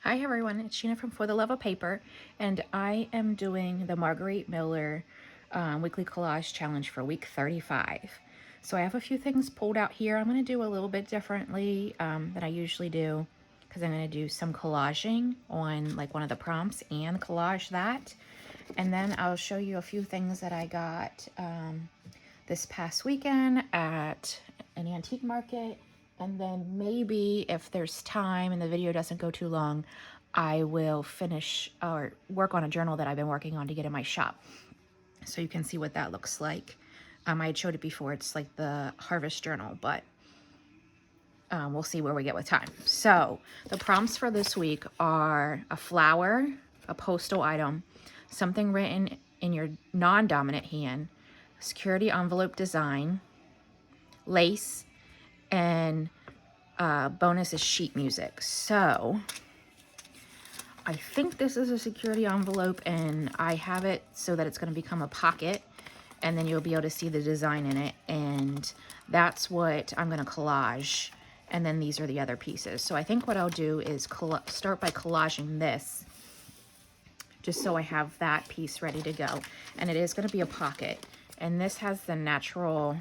Hi everyone, it's Sheena from For the Love of Paper, and I am doing the Marguerite Miller Weekly Collage Challenge for week 35. So I have a few things pulled out here. I'm going to do a little bit differently than I usually do, because I'm going to do some collaging on like one of the prompts and collage that. And then I'll show you a few things that I got this past weekend at an antique market. And then maybe if there's time and the video doesn't go too long, I will finish or work on a journal that I've been working on to get in my shop. So you can see what that looks like. I had showed it before. It's like the Harvest Journal, but we'll see where we get with time. So the prompts for this week are a flower, a postal item, something written in your non-dominant hand, security envelope design, lace, and bonus is sheet music. So I think this is a security envelope, and I have it so that it's going to become a pocket, and then you'll be able to see the design in it, and that's what I'm going to collage, and then these are the other pieces. So I think what I'll do is start by collaging this, just so I have that piece ready to go. And it is going to be a pocket, and this has the natural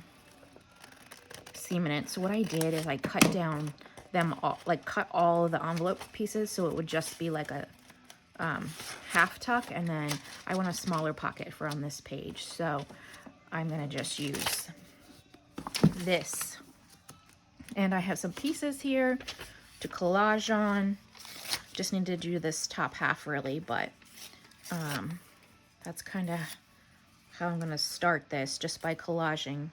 seam in it. So what I did is I cut down them all, like cut all of the envelope pieces, so it would just be like a half tuck, and then I want a smaller pocket for on this page, so I'm gonna just use this. And I have some pieces here to collage on. Just need to do this top half really, but that's kind of how I'm gonna start this, just by collaging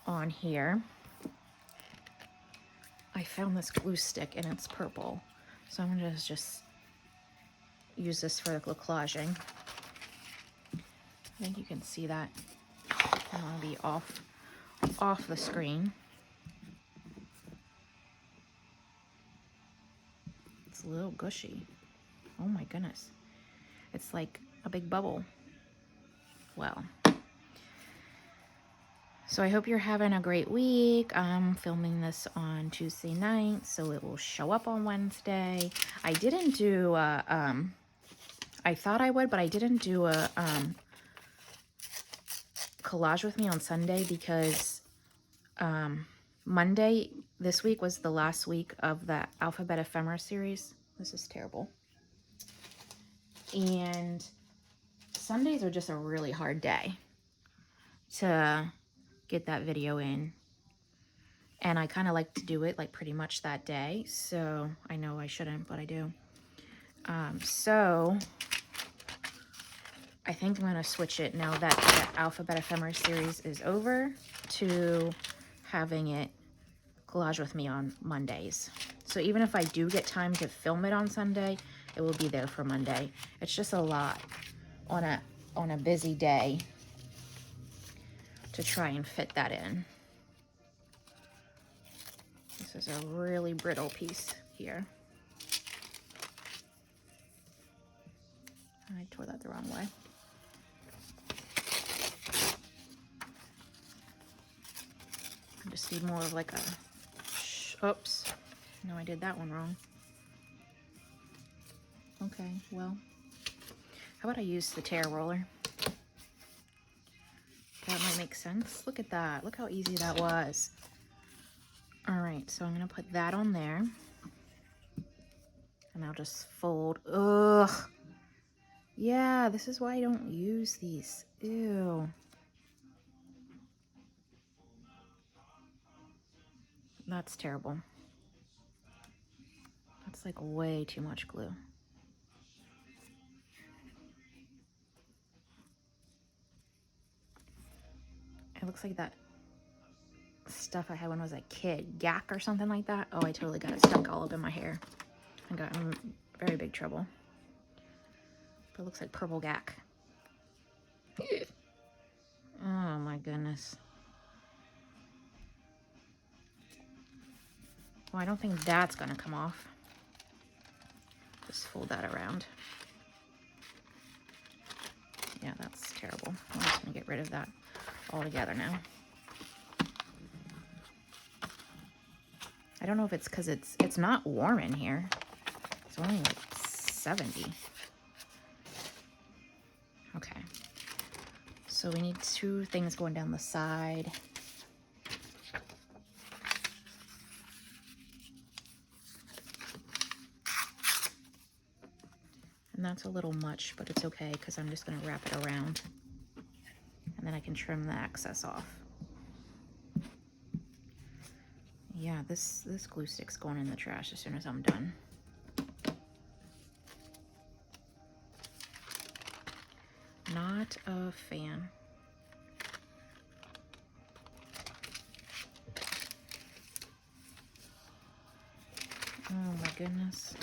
on here. I found this glue stick and it's purple, so I'm gonna just use this for the collaging. I think you can see that. I want to be off the screen. It's a little gushy. Oh my goodness. It's like a big bubble. Well, so I hope you're having a great week. I'm filming this on Tuesday night, so it will show up on Wednesday. I didn't do I thought I would, but I didn't do a collage with me on Sunday because Monday this week was the last week of the Alphabet Ephemera series. This is terrible. And Sundays are just a really hard day to get that video in. And I kind of like to do it like pretty much that day. So I know I shouldn't, but I do. So I think I'm going to switch it now that the Alphabet Ephemera series is over to having it collage with me on Mondays. So even if I do get time to film it on Sunday, it will be there for Monday. It's just a lot on a busy day to try and fit that in. This is a really brittle piece here. I tore that the wrong way. I just need more of like a, oops, no, I did that one wrong. Okay, well, how about I use the tear roller? That might make sense. Look at that. Look how easy that was. All right, so I'm gonna put that on there. And I'll just fold. Ugh. Yeah, this is why I don't use these. Ew. That's terrible. That's like way too much glue. It looks like that stuff I had when I was a kid. Gack or something like that. Oh, I totally got it stuck all up in my hair. I got in very big trouble. But it looks like purple gack. Oh my goodness. Well, I don't think that's gonna come off. Just fold that around. Yeah, that's terrible. I'm just gonna get rid of that altogether now. I don't know if it's because it's not warm in here. It's only like 70. Okay. So we need 2 things going down the side. And that's a little much, but it's okay because I'm just going to wrap it around. And then I can trim the excess off. Yeah, this glue stick's going in the trash as soon as I'm done. Not a fan. Oh my goodness.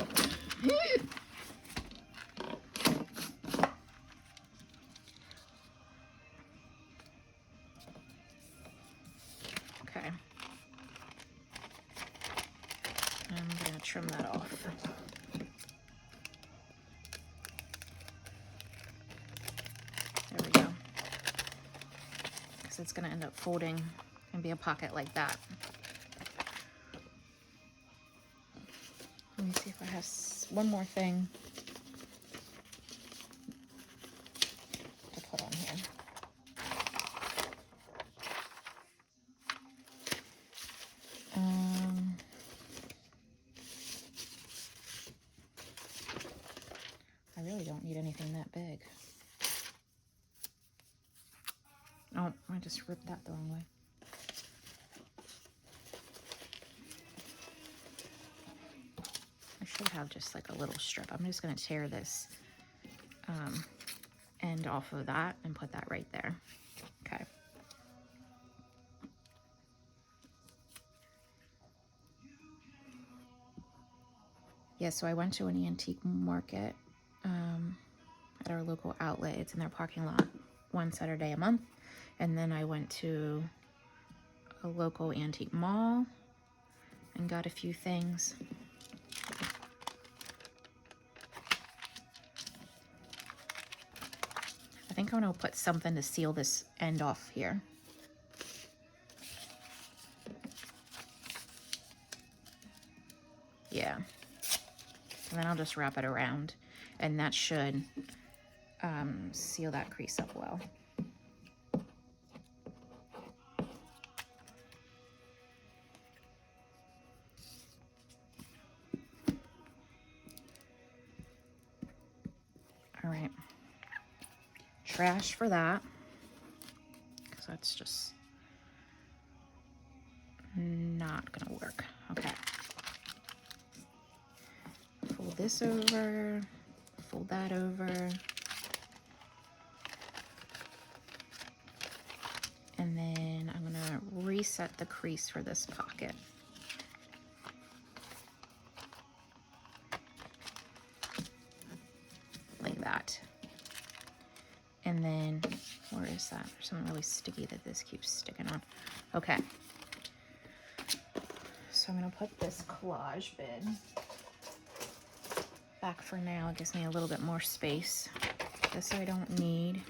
Okay. I'm gonna trim that off. There we go. Because it's gonna end up folding and be a pocket like that. Let me see if I have one more thing to put on here. I really don't need anything that big. Oh, I just ripped that the wrong way. I should have just like a little strip. I'm just going to tear this end off of that and put that right there. Okay. Yeah, so I went to an antique market at our local outlet. It's in their parking lot one Saturday a month. And then I went to a local antique mall and got a few things. I think I'm going to put something to seal this end off here. Yeah. And then I'll just wrap it around, and that should seal that crease up well. All right. Trash for that, because that's just not gonna work. Okay. Fold this over, fold that over. And then I'm gonna reset the crease for this pocket. Like that. And then, where is that? There's something really sticky that this keeps sticking on. Okay. So I'm gonna put this collage bid back for now. It gives me a little bit more space. This I don't need.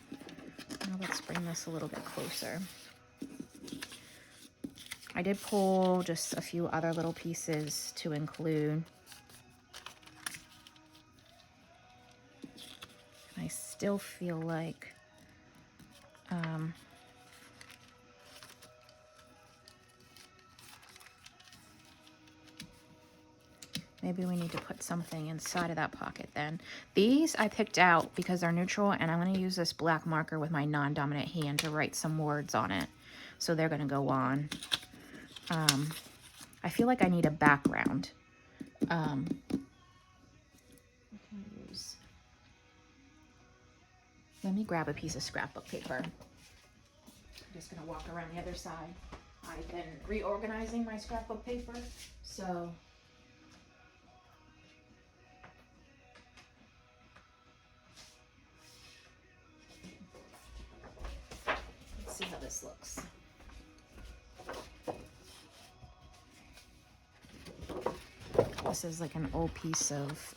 Now let's bring this a little bit closer. I did pull just a few other little pieces to include. I still feel like maybe we need to put something inside of that pocket then. These I picked out because they're neutral, and I'm going to use this black marker with my non-dominant hand to write some words on it. So they're going to go on. I feel like I need a background. Let me grab a piece of scrapbook paper. I'm just going to walk around the other side. I've been reorganizing my scrapbook paper, so let's see how this looks. This is like an old piece of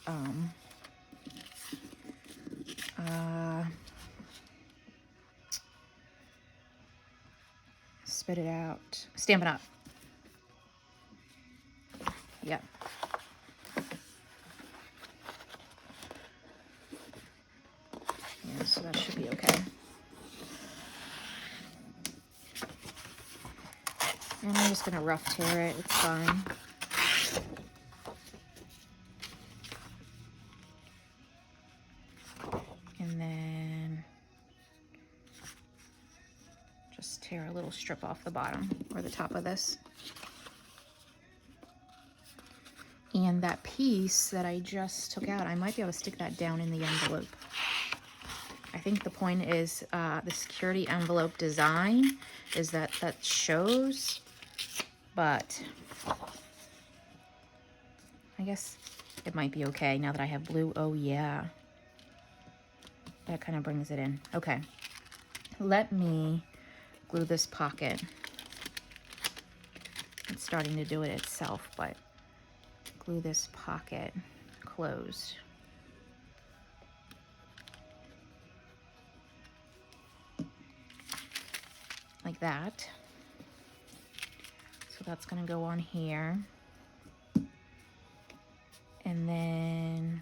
spit it out, Stampin' Up. Yep. that should be okay. And I'm just gonna rough tear it, it's fine. And then just tear a little strip off the bottom or the top of this. And that piece that I just took out, I might be able to stick that down in the envelope. I think the point is the security envelope design is that shows, but I guess it might be okay now that I have blue. Oh yeah, that kind of brings it in. Okay, let me glue this pocket. It's starting to do it itself, but glue this pocket closed. Like that. So that's gonna go on here. And then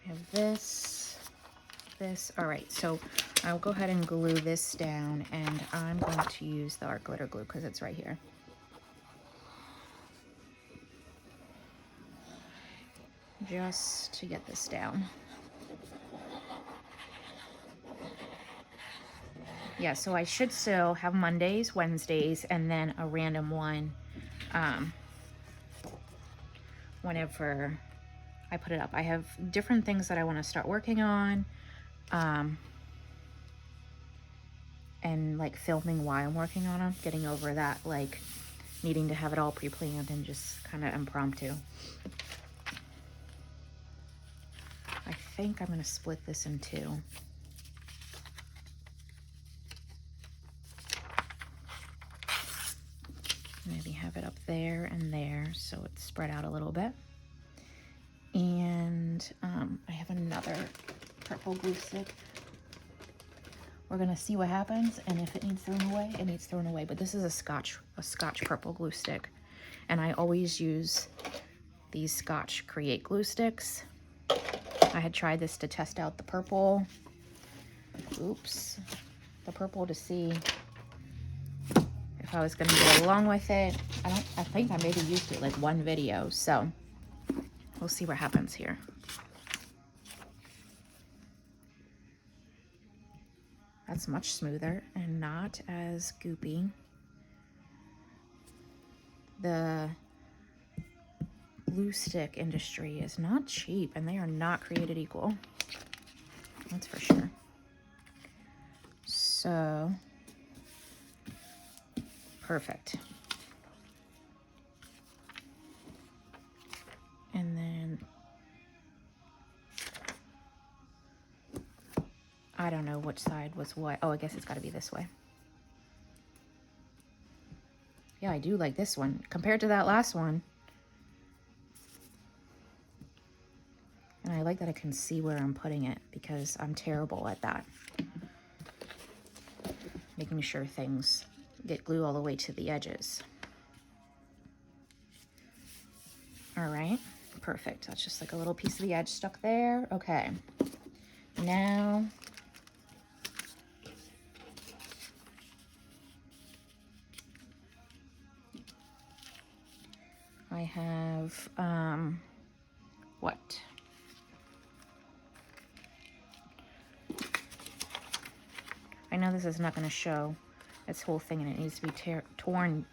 we have this. All right, so I'll go ahead and glue this down, and I'm going to use the art glitter glue because it's right here. Just to get this down. Yeah, so I should still have Mondays, Wednesdays, and then a random one whenever I put it up. I have different things that I want to start working on, and like filming while I'm working on them, getting over that like needing to have it all pre-planned and just kind of impromptu. I think I'm going to split this in two. Maybe have it up there and there so it's spread out a little bit. And I have another purple glue stick. We're gonna see what happens, and if it needs thrown away, it needs thrown away. But this is a Scotch purple glue stick, and I always use these Scotch Create glue sticks. I had tried this to test out the purple. Oops, the purple to see if I was going to go along with it. I think I maybe used it like one video, so we'll see what happens here. That's much smoother and not as goopy. The glue stick industry is not cheap, and they are not created equal. That's for sure. So perfect. And then I don't know which side was what. Oh, I guess it's got to be this way. Yeah, I do like this one compared to that last one. And I like that I can see where I'm putting it because I'm terrible at that. Making sure things get glue all the way to the edges. All right, perfect. That's just like a little piece of the edge stuck there. Okay, now I have, what? I know this is not going to show its whole thing, and it needs to be torn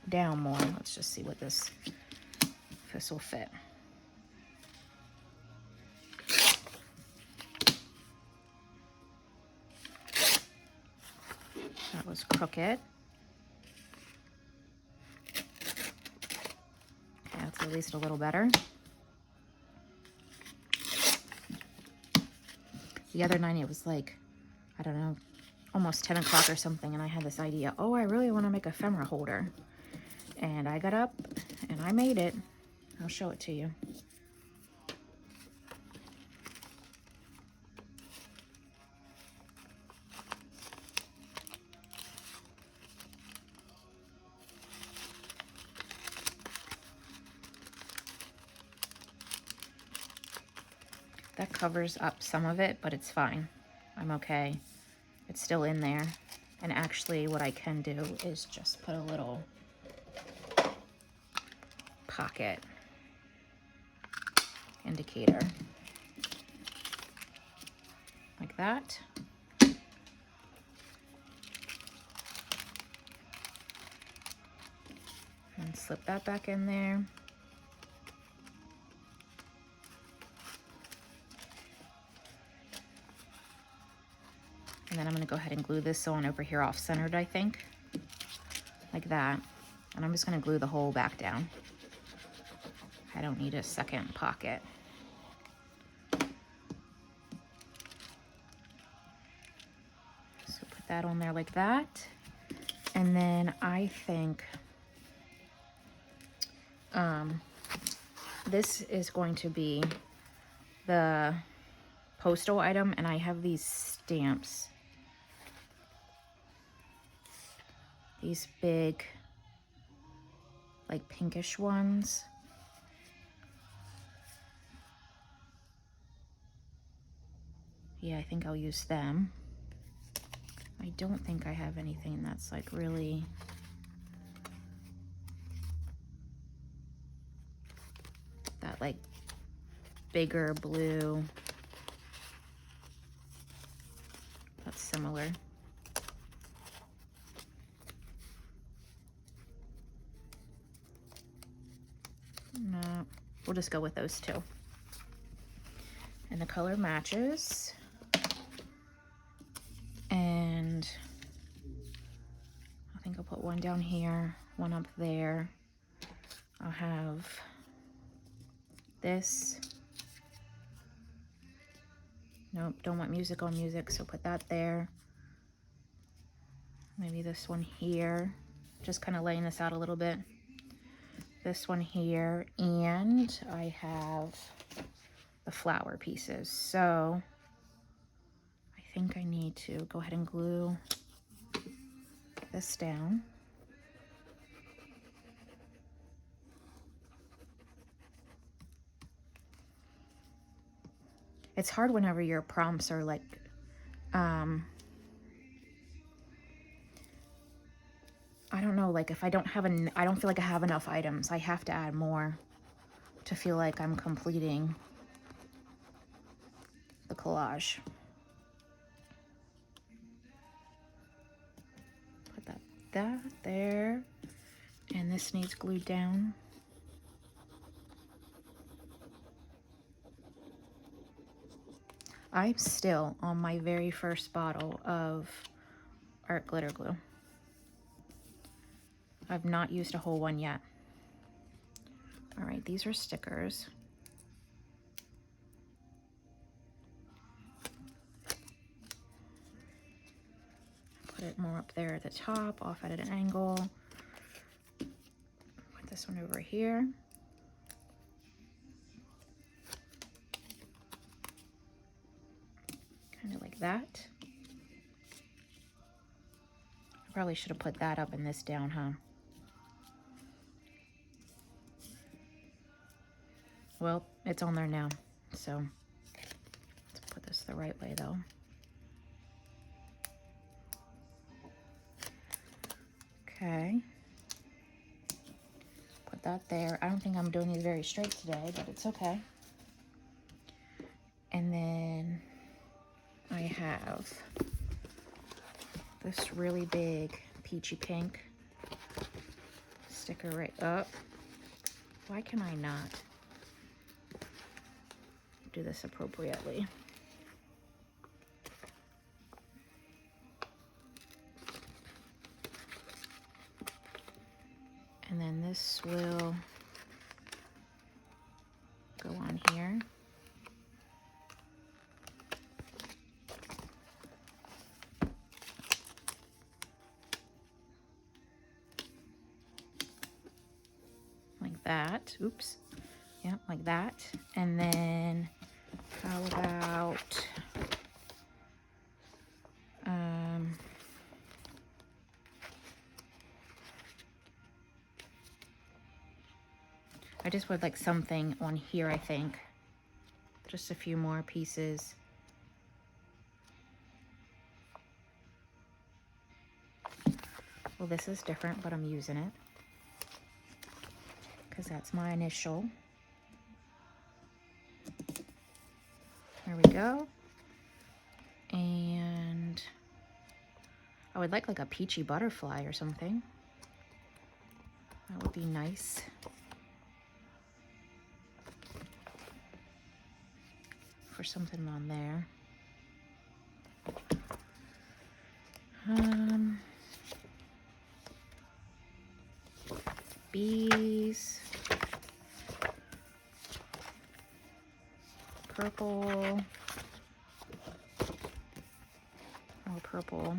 down more. Let's just see what this, if this will fit. That was crooked. Okay, that's at least a little better. The other night it was like, I don't know, almost 10 o'clock or something, and I had this idea, oh, I really want to make a ephemera holder. And I got up and I made it. I'll show it to you. That covers up some of it, but it's fine. I'm okay. It's still in there. And actually what I can do is just put a little pocket indicator like that. And slip that back in there. And then I'm gonna go ahead and glue this on over here off-centered, I think. Like that. And I'm just gonna glue the whole back down. I don't need a second pocket. So put that on there like that. And then I think this is going to be the postal item, and I have these stamps. These big, like pinkish ones. Yeah, I think I'll use them. I don't think I have anything that's like really that like bigger blue that's similar. No, we'll just go with those two. And the color matches. And I think I'll put one down here, one up there. I'll have this. Nope, don't want music on music, so put that there. Maybe this one here. Just kind of laying this out a little bit. This one here, and I have the flower pieces. So I think I need to go ahead and glue this down. It's hard whenever your prompts are like, I don't know, like if I don't have I don't feel like I have enough items. I have to add more to feel like I'm completing the collage. Put that there, and this needs glued down. I'm still on my very first bottle of art glitter glue. I've not used a whole one yet. All right, these are stickers. Put it more up there at the top, off at an angle. Put this one over here. Kind of like that. I probably should have put that up and this down, huh? Well, it's on there now, so let's put this the right way though. Okay. Put that there. I don't think I'm doing these very straight today, but it's okay. And then I have this really big peachy pink sticker right up. Why can I not do this appropriately? And then this will go on here. Like that. Oops. Yep, like that. And then how about I just would like something on here, I think, Just a few more pieces. Well, this is different, but I'm using it because that's my initial. There we go. And I would like a peachy butterfly or something. That would be nice. For something on there. Bees. Purple. More purple.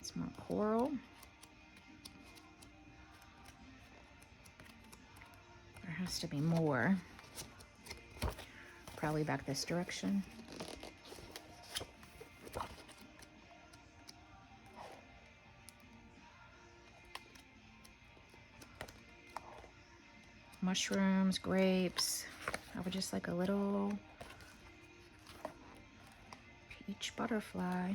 Some more coral. There has to be more. Probably back this direction. Mushrooms, grapes. I would just like a little peach butterfly.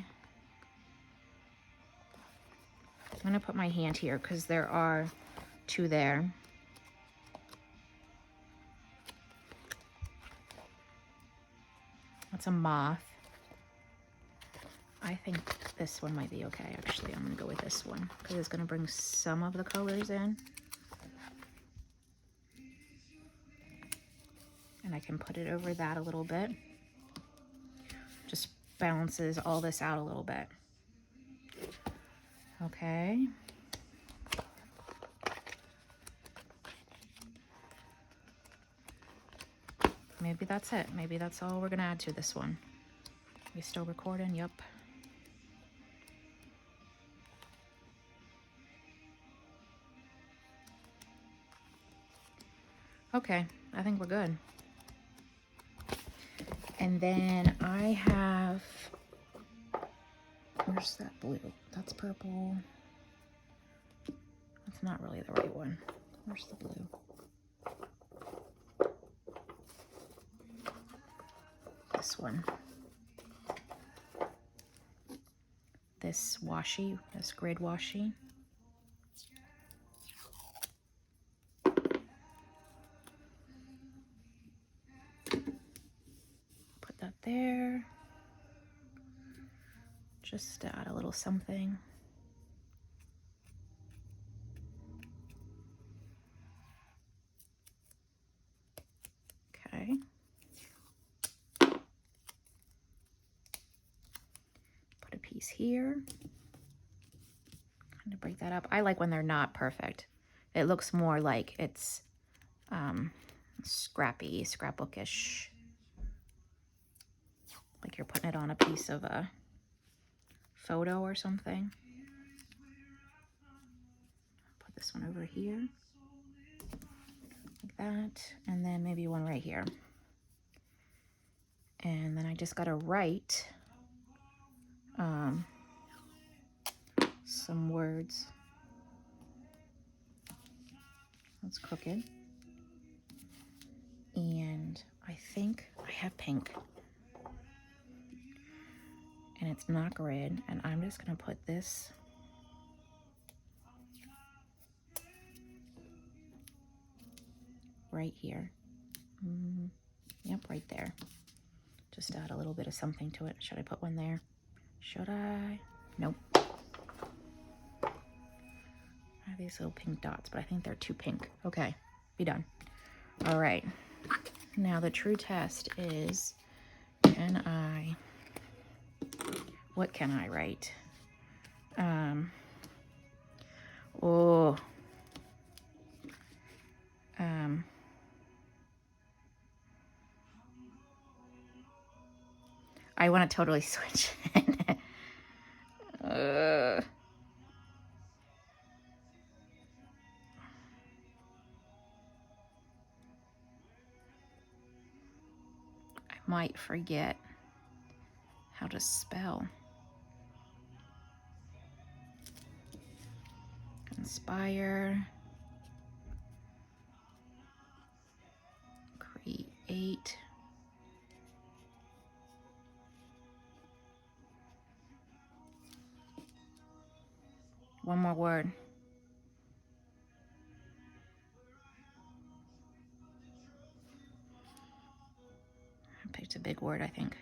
I'm gonna put my hand here because there are two there. That's a moth. I think this one might be okay, actually. I'm gonna go with this one because it's gonna bring some of the colors in. And I can put it over that a little bit. Just balances all this out a little bit. Okay. Maybe that's it. Maybe that's all we're gonna add to this one. We still recording? Yep. Okay, I think we're good. And then I have, where's that blue? That's purple. That's not really the right one. Where's the blue? This one. This washi, this grid washi. Put that there. Just to add a little something. Okay. Put a piece here. Kind of break that up. I like when they're not perfect. It looks more like it's scrappy, scrapbookish. Like you're putting it on a piece of a photo or something. Put this one over here. Like that. And then maybe one right here. And then I just gotta write some words. That's crooked. And I think I have pink. And it's not grid. And I'm just gonna put this right here. Yep, right there. Just add a little bit of something to it. Should I put one there? Should I? Nope. I have these little pink dots, but I think they're too pink. Okay, be done. All right. Now the true test is, what can I write? I want to totally switch. I might forget how to spell. Inspire. sheet. One more word. I picked a big word, I think.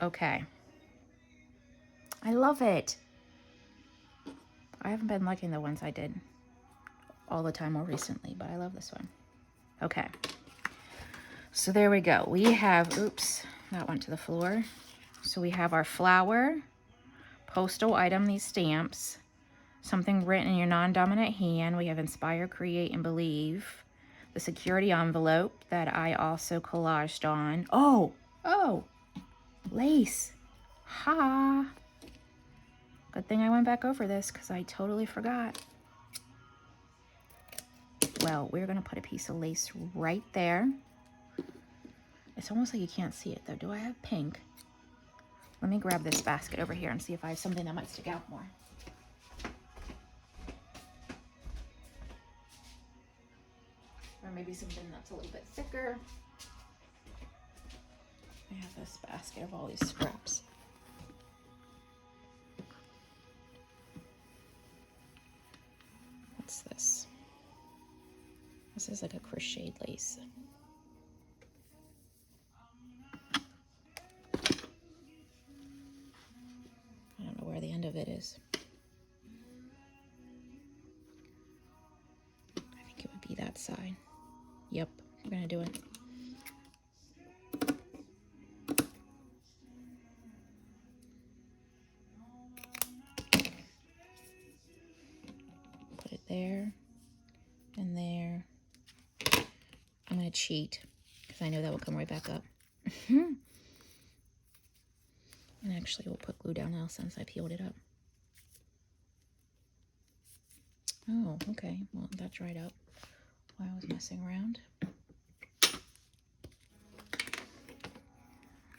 Okay. I love it. I haven't been liking the ones I did all the time more recently, but I love this one. Okay. So there we go. We have, oops, that went to the floor. So we have our flower, postal item, these stamps, something written in your non-dominant hand. We have inspire, create, and believe. The security envelope that I also collaged on. Oh, lace. Ha. Good thing I went back over this because I totally forgot. Well, we're going to put a piece of lace right there. It's almost like you can't see it though. Do I have pink? Let me grab this basket over here and see if I have something that might stick out more. Or maybe something that's a little bit thicker. I have this basket of all these scraps. What's this? This is like a crocheted lace. I don't know where the end of it is. I think it would be that side. Yep, we're gonna do it. Put it there and there. I'm gonna cheat because I know that will come right back up. And actually we'll put glue down now since I peeled it up. Oh, okay, well that dried up while I was messing around.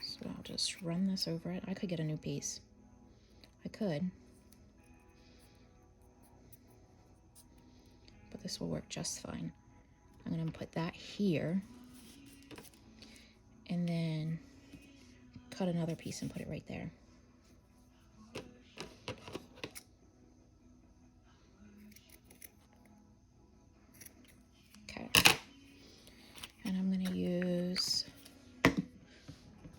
So I'll just run this over it. I could get a new piece. I could. But this will work just fine. I'm gonna put that here. And then cut another piece and put it right there. Okay. And I'm gonna use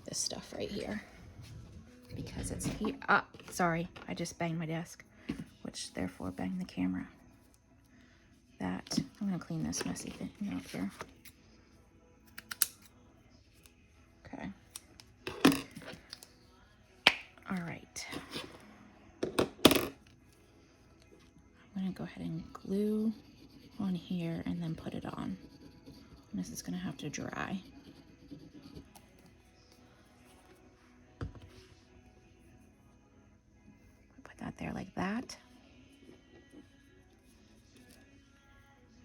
this stuff right here because it's here. Ah, sorry, I just banged my desk, which therefore banged the camera. That, I'm gonna clean this messy thing up here. Okay. All right. I'm gonna go ahead and glue on here and then put it on. And this is gonna have to dry. Put that there like that.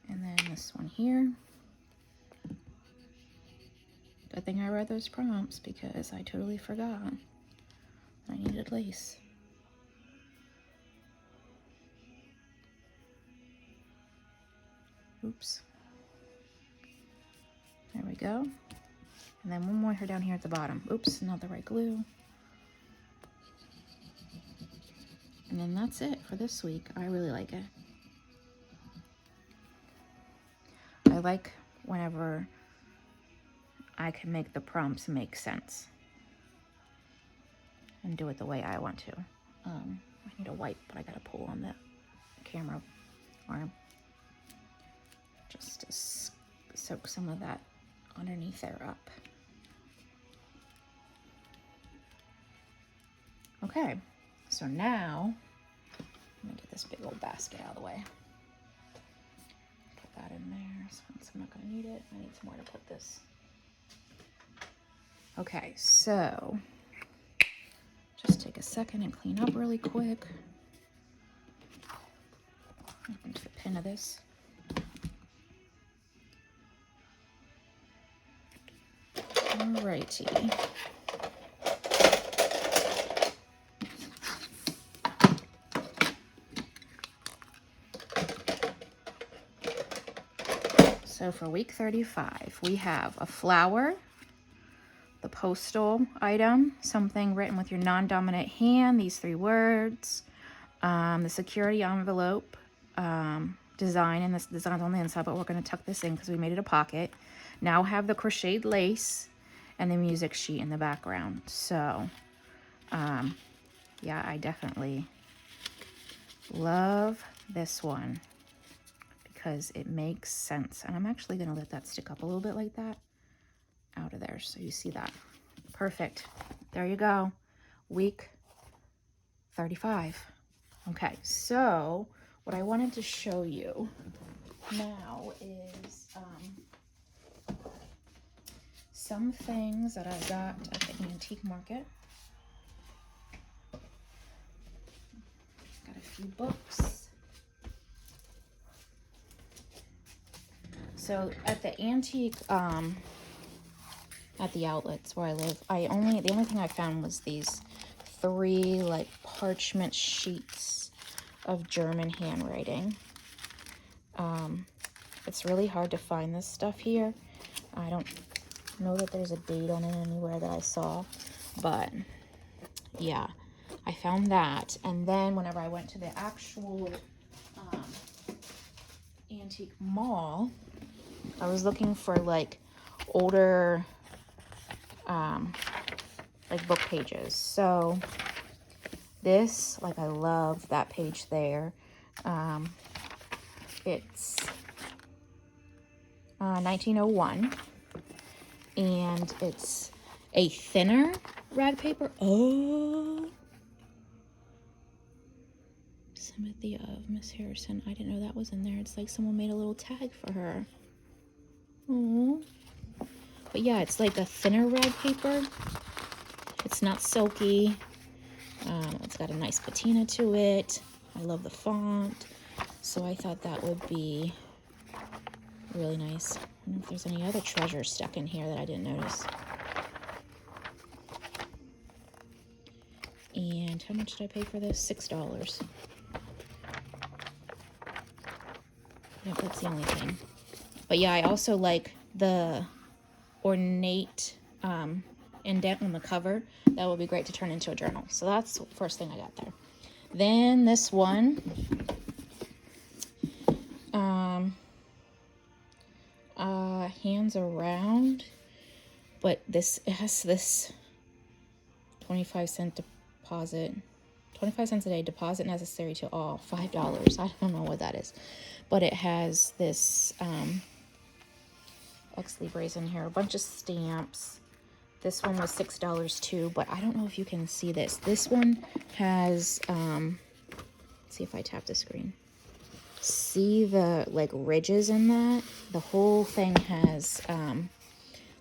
And then this one here. Good thing I read those prompts because I totally forgot I needed lace. Oops. There we go. And then one more here down here at the bottom. Oops, not the right glue. And then that's it for this week. I really like it. I like whenever I can make the prompts make sense and do it the way I want to. I need a wipe, but I gotta pull on the camera arm just to soak some of that underneath there up. Okay, so now I'm gonna get this big old basket out of the way. Put that in there since I'm not gonna need it. I need somewhere to put this. Okay, so just take a second and clean up really quick. Into the pin of this. Alrighty. So for week 35, we have a flower, the postal item, something written with your non-dominant hand, these 3 words, the security envelope design, and this design's on the inside, but we're going to tuck this in because we made it a pocket. Now have the crocheted lace and the music sheet in the background. So, yeah, I definitely love this one because it makes sense. And I'm actually going to let that stick up a little bit like that out of there so you see that. Perfect. There you go. Week 35. Okay, so what I wanted to show you now is some things that I got at the antique market. Got a few books. So at the antique, at the outlets where I live, the only thing I found was these 3 like parchment sheets of German handwriting. It's really hard to find this stuff here. I don't know that there's a date on it anywhere that I saw, but yeah, I found that. And then whenever I went to the actual antique mall, I was looking for like older like book pages. So this, like, I love that page there. It's 1901, and it's a thinner rag paper. Oh, Sympathy of Miss Harrison. I didn't know that was in there. It's like someone made a little tag for her. Oh, but yeah, it's like a thinner rag paper. It's not silky. It's got a nice patina to it. I love the font, so I thought that would be really nice. I don't know if there's any other treasure stuck in here that I didn't notice. And how much did I pay for this? $6. Yep, that's the only thing. But yeah, I also like the ornate indent on the cover. That would be great to turn into a journal. So that's the first thing I got there. Then this one, hands around, but it has this 25-cent deposit, 25 cents a day deposit necessary to all, $5. I don't know what that is, but it has this Ex Libris in here, a bunch of stamps. This one was $6 too, but I don't know if you can see this. This one has, let's see if I tap the screen. See the like ridges in that? The whole thing has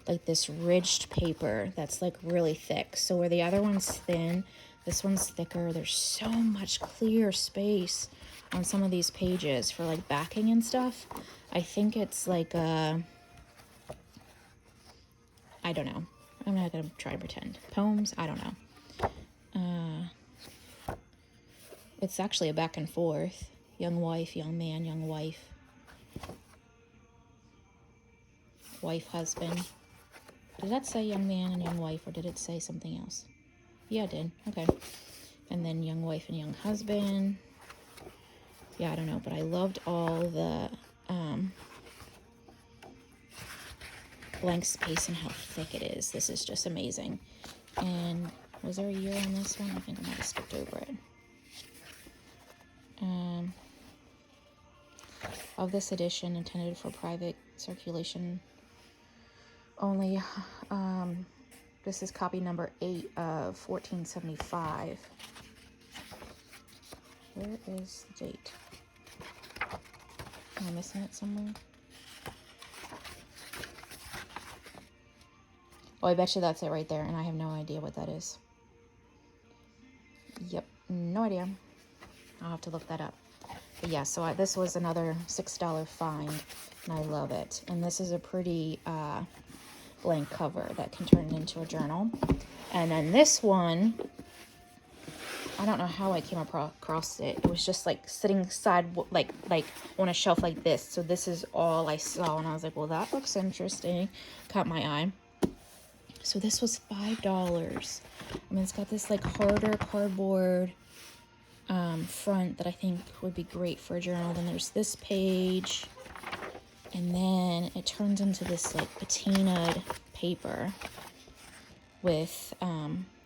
like this ridged paper that's like really thick. So where the other one's thin, this one's thicker. There's so much clear space on some of these pages for like backing and stuff. I think it's like I don't know. I'm not gonna try to pretend. Poems? I don't know. It's actually a back and forth. Young wife, young man, young wife. Wife, husband. Did that say young man and young wife, or did it say something else? Yeah, it did. Okay. And then young wife and young husband. Yeah, I don't know, but I loved all the blank space and how thick it is. This is just amazing. And was there a year on this one? I think I might have skipped over it. Of this edition, intended for private circulation only, this is copy number 8 of 1475. Where is the date? Am I missing it somewhere? Oh, I bet you that's it right there, and I have no idea what that is. Yep, no idea. I'll have to look that up. But yeah, so this was another $6 find, and I love it. And this is a pretty blank cover that can turn into a journal. And then this one I don't know how I came across it. It was just like sitting like on a shelf like this. So this is all I saw, and I was like, well, that looks interesting. Caught my eye. So this was $5. I mean, it's got this like harder cardboard front that I think would be great for a journal. Then there's this page, and then it turns into this like patinaed paper with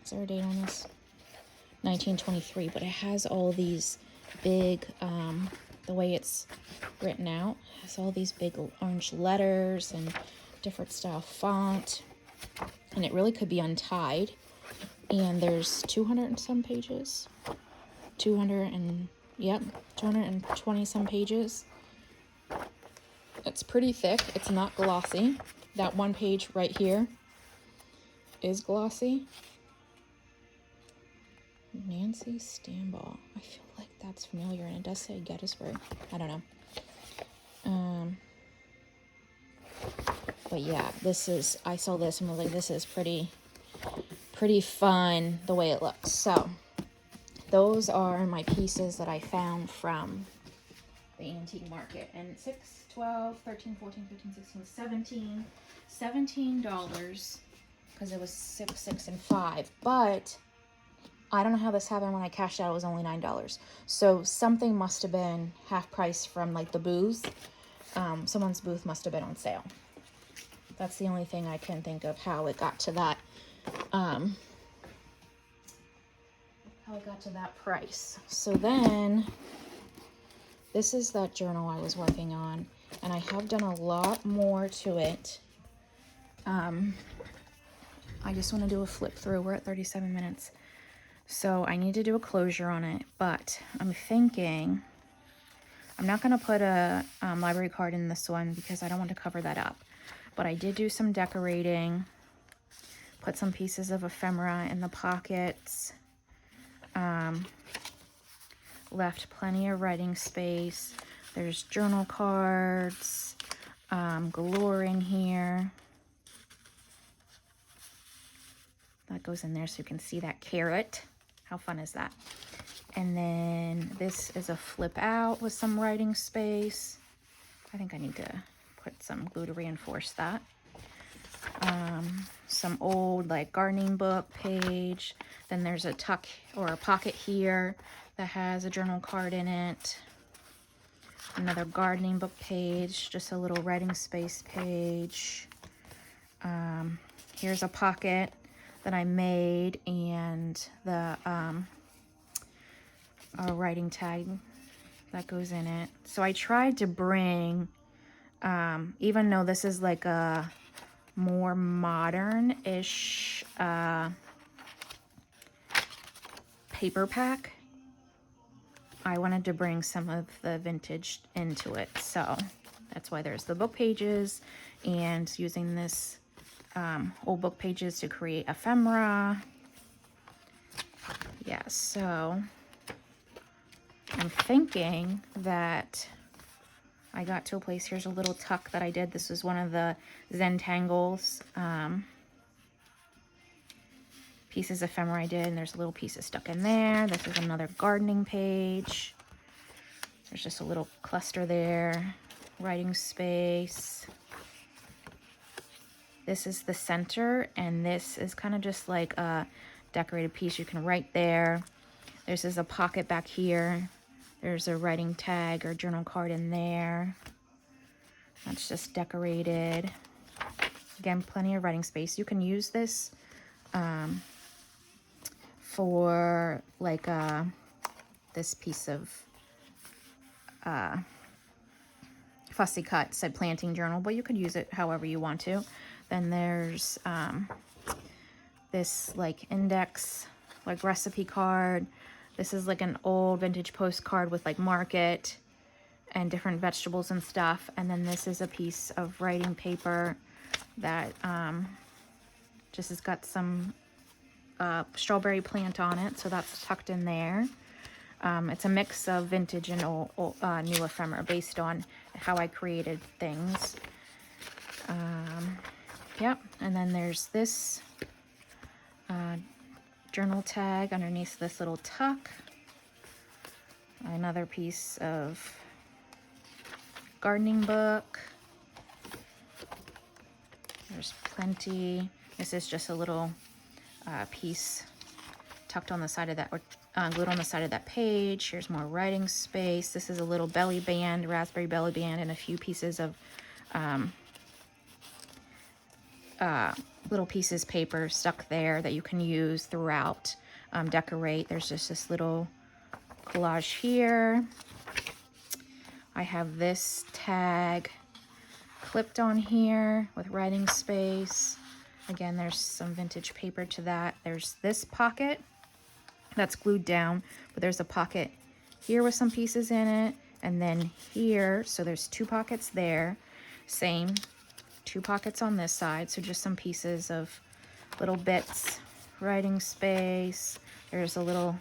is there a date on this? 1923, but it has all these big the way it's written out, it has all these big orange letters and different style font, and it really could be untied. And there's 200 and some pages, 220 some pages. It's pretty thick. It's not glossy. That one page right here is glossy. Nancy Stambaugh. I feel like that's familiar, and it does say Gettysburg. I don't know. But yeah, I saw this and was like, this is pretty fun the way it looks. So those are my pieces that I found from the antique market. And 6, 12, 13, 14, 15, 16, 17 $17, because it was 6, 6, and 5. But I don't know how this happened. When I cashed out, it was only $9. So something must have been half price from like the booths. Someone's booth must have been on sale. That's the only thing I can think of how it got to that price. So then this is that journal I was working on, and I have done a lot more to it. I just want to do a flip through. We're at 37 minutes. So I need to do a closure on it, but I'm thinking I'm not going to put a library card in this one because I don't want to cover that up. But I did do some decorating, put some pieces of ephemera in the pockets, left plenty of writing space. There's journal cards galore in here. That goes in there so you can see that carrot. How fun is that? And then this is a flip out with some writing space. I think I need to put some glue to reinforce that. Some old like gardening book page. Then there's a tuck or a pocket here that has a journal card in it. Another gardening book page, just a little writing space page. Here's a pocket that I made, and the a writing tag that goes in it. So I tried to bring, even though this is like a more modern-ish paper pack, I wanted to bring some of the vintage into it. So that's why there's the book pages, and using this old book pages to create ephemera. Yeah, so I'm thinking that I got to a place. Here's a little tuck that I did. This is one of the Zentangles pieces of ephemera I did, and there's little pieces stuck in there. This is another gardening page. There's just a little cluster there. Writing space. This is the center, and this is kind of just like a decorated piece. You can write there. There's a pocket back here. There's a writing tag or journal card in there. That's just decorated. Again, plenty of writing space. You can use this for like this piece of fussy cut, said planting journal, but you could use it however you want to. Then there's this like index, like recipe card. This is like an old vintage postcard with like market and different vegetables and stuff. And then this is a piece of writing paper that just has got some strawberry plant on it. So that's tucked in there. It's a mix of vintage and old, new ephemera based on how I created things. Yep, and then there's this journal tag underneath this little tuck. Another piece of gardening book. There's plenty. This is just a little piece tucked on the side of that, or glued on the side of that page. Here's more writing space. This is a little belly band, raspberry belly band, and a few pieces of little pieces paper stuck there that you can use throughout, decorate. There's just this little collage here. I have this tag clipped on here with writing space. Again, there's some vintage paper to that. There's this pocket that's glued down, but there's a pocket here with some pieces in it, and then here, so there's two pockets there. Same, two pockets on this side, so just some pieces of little bits, writing space. There's a little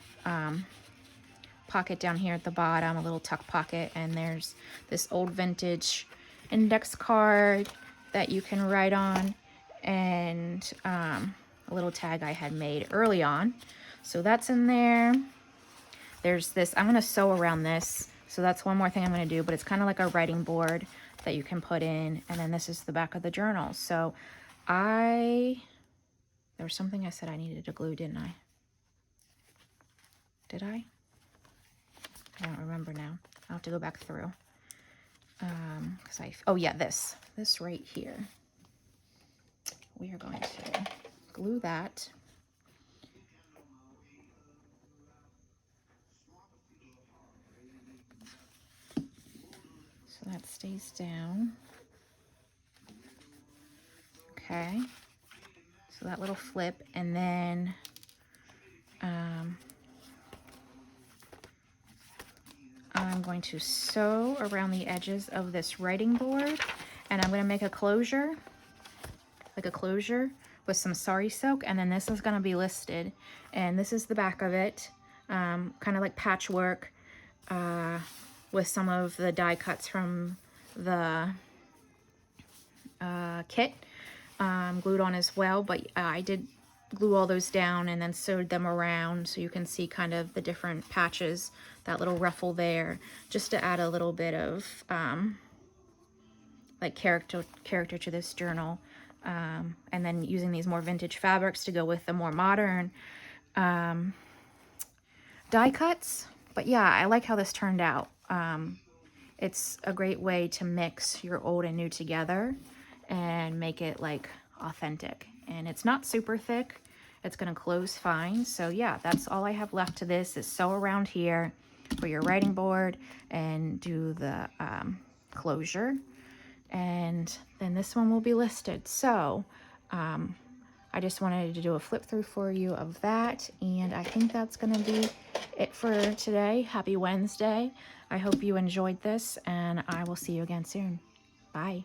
pocket down here at the bottom, a little tuck pocket, and there's this old vintage index card that you can write on, and a little tag I had made early on. So that's in there. There's this, I'm gonna sew around this, so that's one more thing I'm gonna do, but it's kind of like a writing board that you can put in, and then this is the back of the journal. So there was something I said I needed to glue, didn't I? Did I? I don't remember now. I'll have to go back through. Oh yeah, this right here. We are going to glue that. So that stays down. Okay. So that little flip, and then I'm going to sew around the edges of this writing board, and I'm going to make a closure, like a closure with some sari silk, and then this is going to be listed, and this is the back of it, kind of like patchwork, with some of the die cuts from the kit glued on as well, but I did glue all those down and then sewed them around so you can see kind of the different patches, that little ruffle there, just to add a little bit of like character to this journal, and then using these more vintage fabrics to go with the more modern die cuts. But yeah, I like how this turned out. It's a great way to mix your old and new together and make it like authentic, and it's not super thick. It's going to close fine. So yeah, that's all I have left to this, is sew around here for your writing board and do the closure, and then this one will be listed. So I just wanted to do a flip through for you of that, and I think that's going to be it for today. Happy Wednesday. I hope you enjoyed this, and I will see you again soon. Bye.